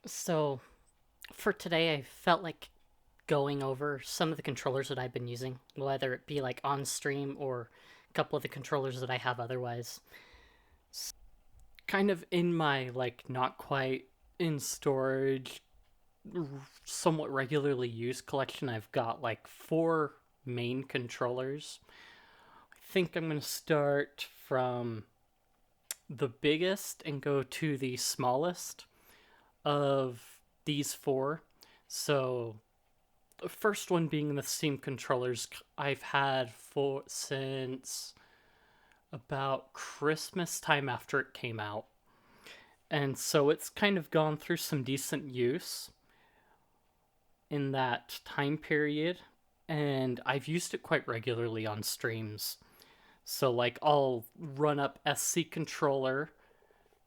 So, for today, I felt like going over some of the controllers that I've been using, whether it be like on stream or a couple of the controllers that I have otherwise. Kind of in my like not quite in storage, somewhat regularly used collection, I've got like four main controllers. I think I'm going to start from the biggest and go to the smallest of these four. So the first one being the Steam controllers I've had for since about Christmas time after it came out. And so it's kind of gone through some decent use in that time period. And I've used it quite regularly on streams. So, like, I'll run up SC controller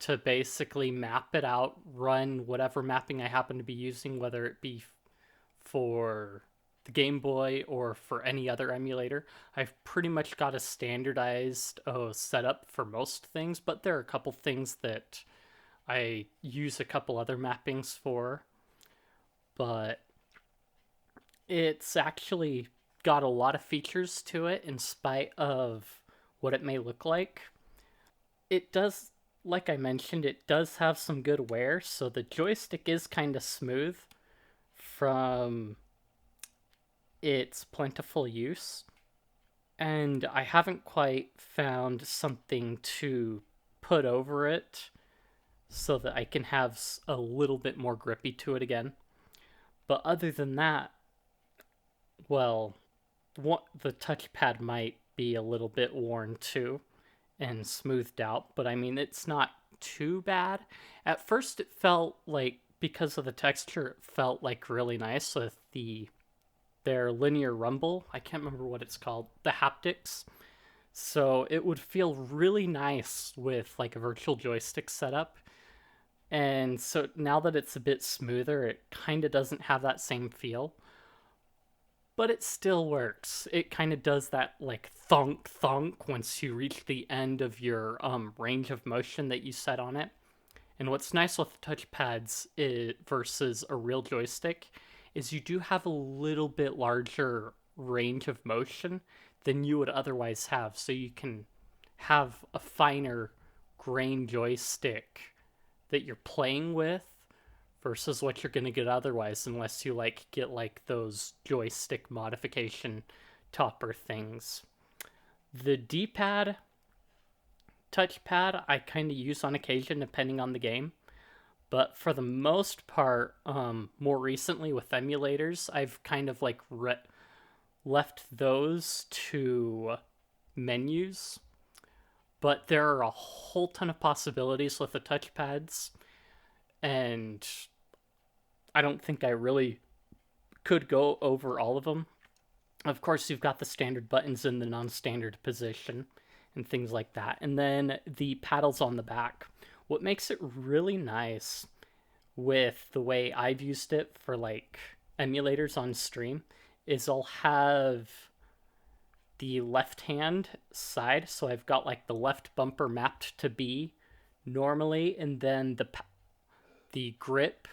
to basically map it out, run whatever mapping I happen to be using, whether it be for the Game Boy or for any other emulator. I've pretty much got a standardized setup for most things, but there are a couple things that I use a couple other mappings for. But it's actually got a lot of features to it in spite of what it may look like. It does, like I mentioned, it does have some good wear, so the joystick is kind of smooth from its plentiful use, and I haven't quite found something to put over it so that I can have a little bit more grippy to it again. But other than that, well, the touchpad might be a little bit worn too and smoothed out, but I mean, it's not too bad. At first, it felt like, because of the texture, it felt like really nice with their linear rumble. I can't remember what it's called, the haptics. So it would feel really nice with like a virtual joystick setup. And so now that it's a bit smoother, it kind of doesn't have that same feel. But it still works. It kind of does that like thunk thunk once you reach the end of your range of motion that you set on it. And what's nice with touchpads versus a real joystick is you do have a little bit larger range of motion than you would otherwise have. So you can have a finer grain joystick that you're playing with versus what you're going to get otherwise, unless you like get like those joystick modification topper things. The D-pad touchpad I kind of use on occasion depending on the game. But for the most part, more recently with emulators, I've kind of like left those to menus. But there are a whole ton of possibilities with the touchpads, and I don't think I really could go over all of them. Of course, you've got the standard buttons in the non standard position and things like that. And then the paddles on the back. What makes it really nice with the way I've used it for like emulators on stream is I'll have the left hand side, so I've got like the left bumper mapped to B normally, and then the grip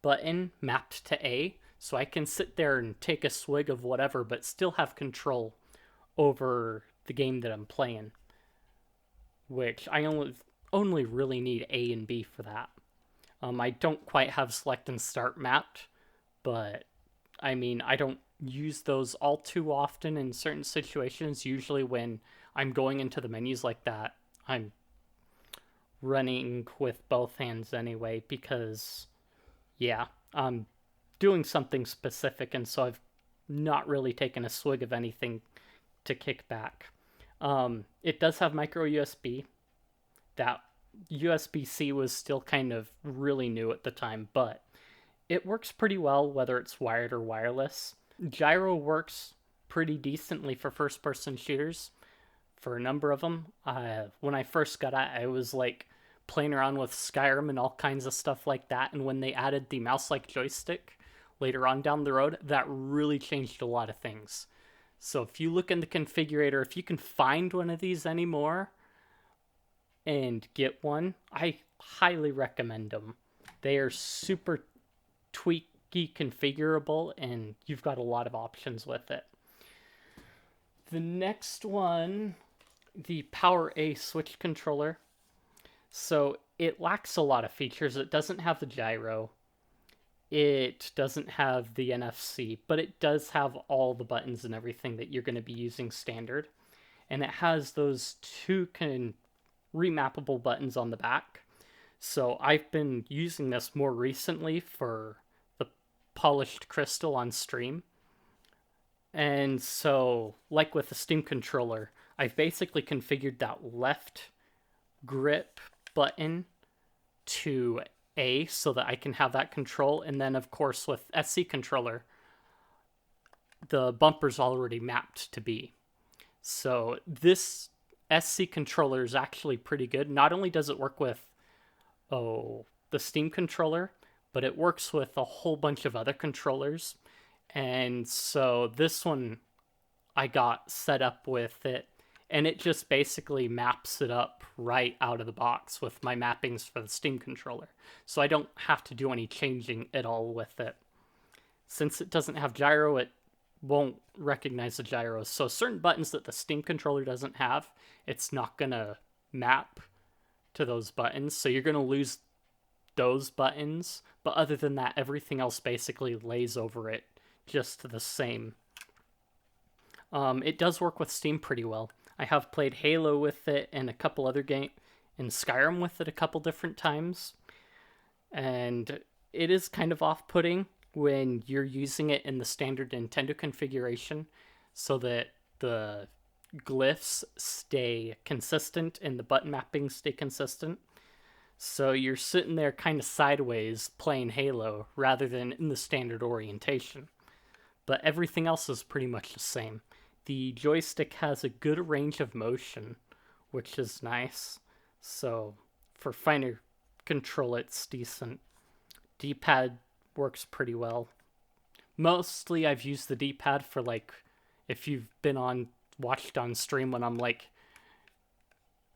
button mapped to A, so I can sit there and take a swig of whatever but still have control over the game that I'm playing, which I only really need A and B for that. I don't quite have select and start mapped, but I mean, I don't use those all too often in certain situations. Usually, when I'm going into the menus like that, I'm running with both hands anyway, because, yeah, I'm doing something specific, and so I've not really taken a swig of anything to kick back. It does have micro USB. That USB-C was still kind of really new at the time, but it works pretty well whether it's wired or wireless. Gyro works pretty decently for first-person shooters for a number of them. When I first got it, I was like playing around with Skyrim and all kinds of stuff like that, and when they added the mouse-like joystick later on down the road, that really changed a lot of things. So if you look in the configurator, if you can find one of these anymore and get one, I highly recommend them. They are super tweaky configurable, and you've got a lot of options with it. The next one, the Power A switch controller. So it lacks a lot of features. It doesn't have the gyro. It doesn't have the NFC, but it does have all the buttons and everything that you're going to be using standard. And it has those two remappable buttons on the back. So I've been using this more recently for the polished crystal on stream. And so, like with the Steam controller, I've basically configured that left grip button to A so that I can have that control. And then, of course, with SC controller, the bumper's already mapped to B. So this SC controller is actually pretty good. Not only does it work with the Steam controller, but it works with a whole bunch of other controllers. And so this one I got set up with it, and it just basically maps it up right out of the box with my mappings for the Steam controller. So I don't have to do any changing at all with it. Since it doesn't have gyro, it won't recognize the gyros. So certain buttons that the Steam controller doesn't have, it's not going to map to those buttons. So you're going to lose those buttons. But other than that, everything else basically lays over it just the same. It does work with Steam pretty well. I have played Halo with it and a couple other games, and Skyrim with it a couple different times. And it is kind of off-putting when you're using it in the standard Nintendo configuration so that the glyphs stay consistent and the button mappings stay consistent. So you're sitting there kind of sideways playing Halo rather than in the standard orientation. But everything else is pretty much the same. The joystick has a good range of motion, which is nice. So for finer control, it's decent. D-pad works pretty well. Mostly I've used the D-pad for, like, if you've been watched on stream when I'm like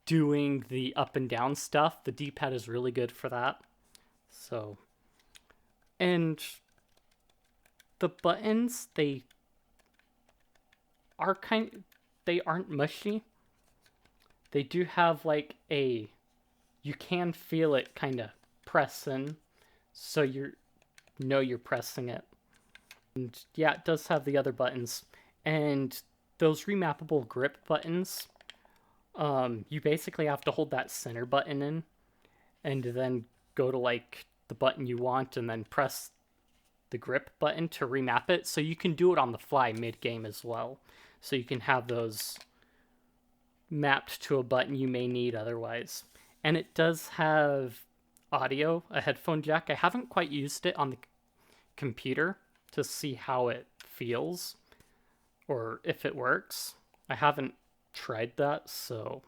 doing the up and down stuff, the D-pad is really good for that. So, and the buttons, they aren't mushy. They do have like you can feel it kind of press in, so you're pressing it. And yeah, it does have the other buttons. And those remappable grip buttons, you basically have to hold that center button in and then go to like the button you want and then press the grip button to remap it. So you can do it on the fly mid-game as well. So you can have those mapped to a button you may need otherwise. And it does have audio, a headphone jack. I haven't quite used it on the computer to see how it feels or if it works. I haven't tried that, so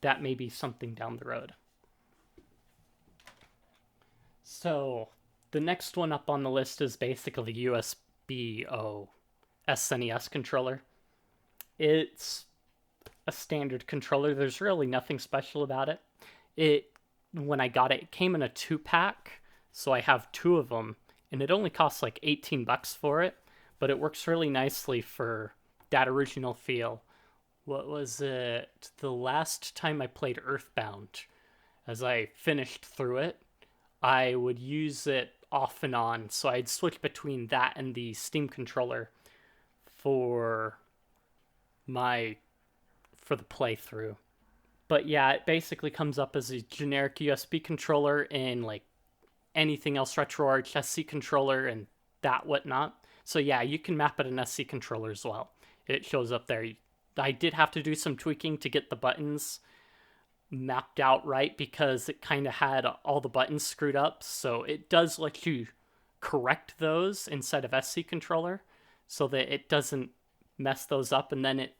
that may be something down the road. So the next one up on the list is basically the USB-O SNES controller. It's a standard controller. There's really nothing special about it. When I got it, it came in a 2-pack, so I have 2 of them, and it only costs like $18 for it, but it works really nicely for that original feel. What was it? The last time I played Earthbound, as I finished through it, I would use it off and on, so I'd switch between that and the Steam controller for the playthrough. But yeah, it basically comes up as a generic USB controller in like anything else RetroArch, SC controller, and that whatnot. So yeah, you can map it an SC controller as well. It shows up there. I did have to do some tweaking to get the buttons mapped out right because it kind of had all the buttons screwed up. So it does let you correct those inside of SC controller so that it doesn't mess those up. And then it,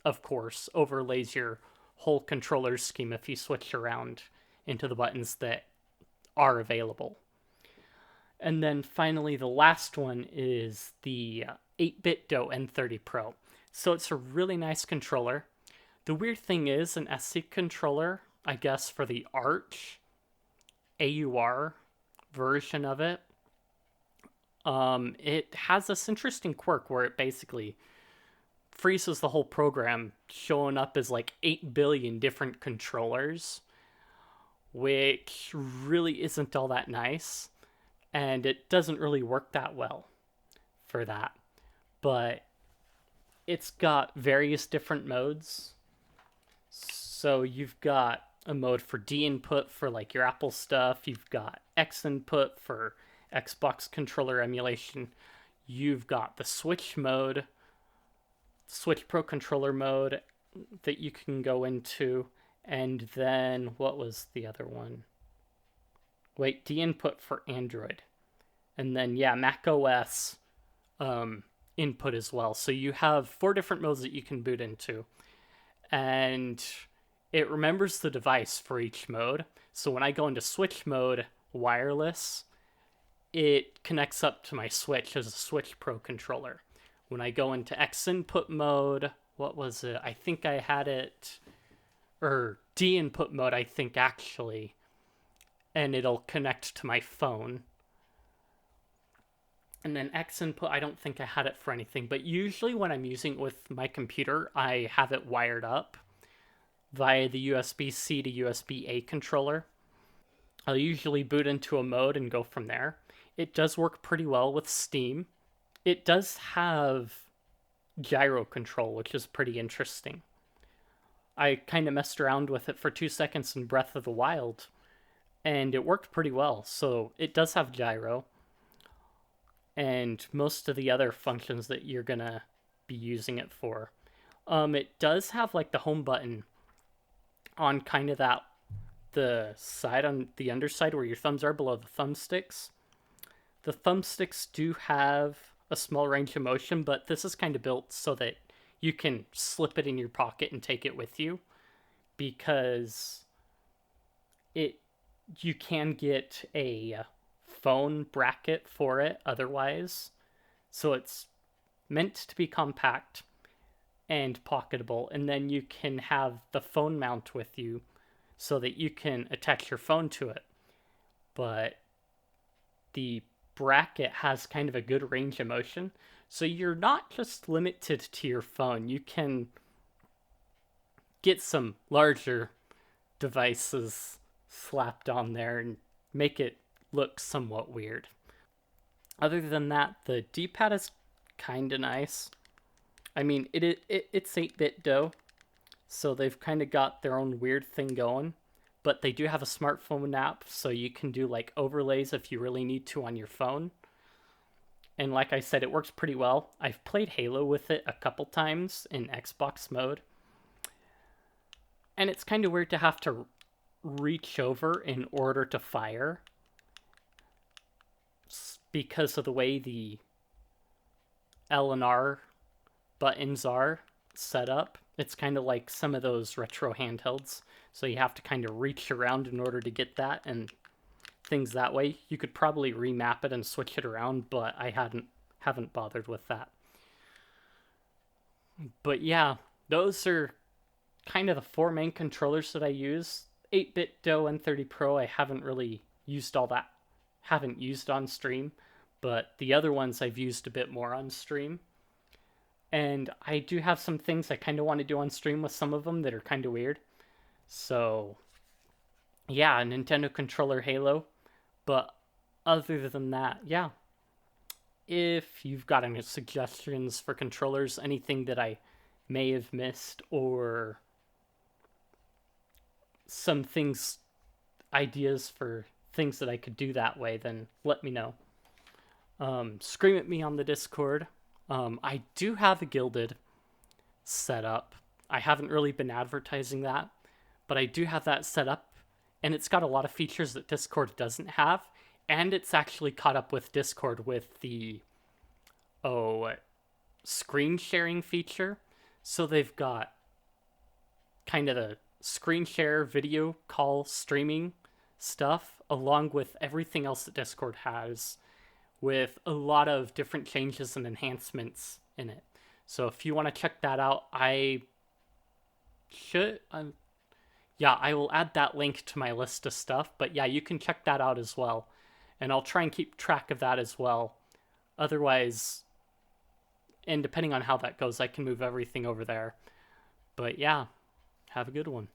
of course, overlays your whole controller scheme if you switch around into the buttons that are available. And then finally, the last one is the 8-bit Do N30 Pro. So it's a really nice controller. The weird thing is, an SC controller, I guess for the Arch, AUR version of it, it has this interesting quirk where it basically freezes the whole program, showing up as like 8 billion different controllers, which really isn't all that nice. And it doesn't really work that well for that. But it's got various different modes. So you've got a mode for D input for like your Apple stuff, you've got X input for Xbox controller emulation, you've got the Switch mode, Switch Pro controller mode that you can go into, and then what was the other one? Wait, D input for Android. And then yeah, Mac OS input as well. So you have 4 different modes that you can boot into. And it remembers the device for each mode. So when I go into Switch mode wireless, it connects up to my Switch as a Switch Pro controller. When I go into X input mode, what was it? I think I had it, or D input mode, I think actually, and it'll connect to my phone. And then X input, I don't think I had it for anything, but usually when I'm using it with my computer, I have it wired up via the USB-C to USB-A controller. I'll usually boot into a mode and go from there. It does work pretty well with Steam. It does have gyro control, which is pretty interesting. I kind of messed around with it for 2 seconds in Breath of the Wild, and it worked pretty well. So it does have gyro, and most of the other functions that you're gonna be using it for. It does have like the home button on kind of that, the side on the underside where your thumbs are below the thumbsticks. The thumbsticks do have a small range of motion, but this is kind of built so that you can slip it in your pocket and take it with you, because you can get a phone bracket for it otherwise. So it's meant to be compact and pocketable, and then you can have the phone mount with you so that you can attach your phone to it. But the bracket has kind of a good range of motion, so you're not just limited to your phone. You can get some larger devices slapped on there and make it look somewhat weird. Other than that, the D-pad is kind of nice. I mean, it's 8-bit dough, so they've kind of got their own weird thing going. But they do have a smartphone app, so you can do like overlays if you really need to on your phone. And like I said, it works pretty well. I've played Halo with it a couple times in Xbox mode. And it's kind of weird to have to reach over in order to fire, because of the way the L and R buttons are set up. It's kind of like some of those retro handhelds. So you have to kind of reach around in order to get that and things that way. You could probably remap it and switch it around, but I haven't bothered with that. But yeah, those are kind of the 4 main controllers that I use. 8-bit Do N30 Pro I haven't really used haven't used on stream, but the other ones I've used a bit more on stream. And I do have some things I kind of want to do on stream with some of them that are kind of weird. So, yeah, a Nintendo controller Halo. But other than that, yeah. If you've got any suggestions for controllers, anything that I may have missed, or some things, ideas for things that I could do that way, then let me know. Scream at me on the Discord. I do have a Gilded set up. I haven't really been advertising that, but I do have that set up, and it's got a lot of features that Discord doesn't have, and it's actually caught up with Discord with the screen sharing feature. So they've got kind of the screen share video call streaming stuff along with everything else that Discord has, with a lot of different changes and enhancements in it. So if you want to check that out, I will add that link to my list of stuff. But yeah, you can check that out as well. And I'll try and keep track of that as well. Otherwise, and depending on how that goes, I can move everything over there. But yeah, have a good one.